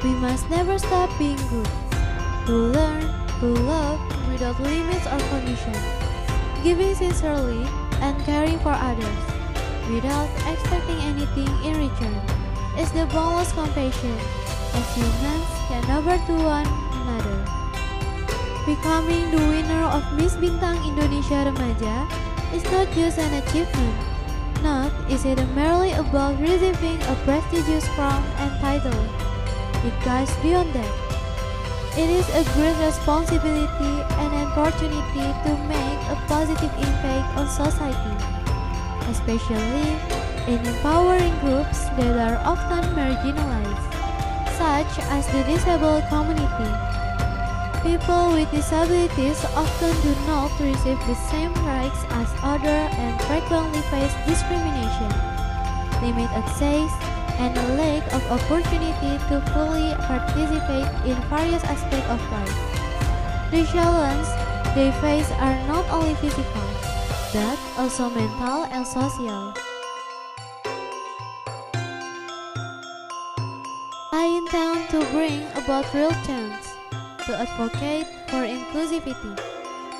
We must never stop being good, to learn, to love without limits or conditions, giving sincerely and caring for others, without expecting anything in return, is the boundless compassion as humans can offer to one another. Becoming the winner of Miss Bintang Indonesia Remaja is not just an achievement, nor is it merely about receiving a prestigious crown and title. It goes beyond that. It is a great responsibility and an opportunity to make a positive impact on society, especially in empowering groups that are often marginalized, such as the disabled community. People with disabilities often do not receive the same rights as others and frequently face discrimination, limited access, and a lack of opportunity to fully participate in various aspects of life. The challenges they face are not only physical, but also mental and social. I intend to bring about real change, to advocate for inclusivity,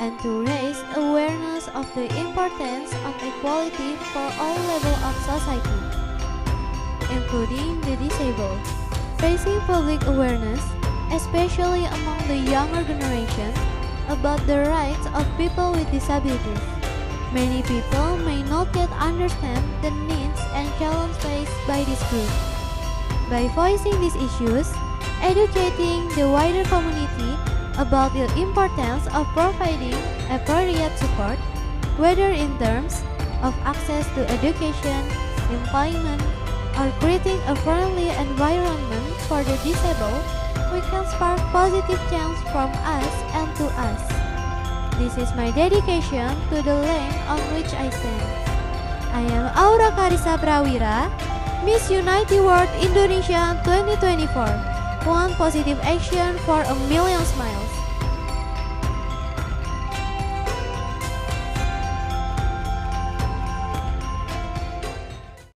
and to raise awareness of the importance of equality for all levels of society, including the disabled. Raising public awareness, especially among the younger generation, about the rights of people with disabilities. Many people may not yet understand the needs and challenges faced by this group. By voicing these issues, educating the wider community about the importance of providing appropriate support, whether in terms of access to education, employment, or creating a friendly environment for the disabled, we can spark positive change from us and to us. This is my dedication to the land on which I stand. I am Aura Karisa Prawira, Miss United World Indonesia 2024. One positive action for a million smiles.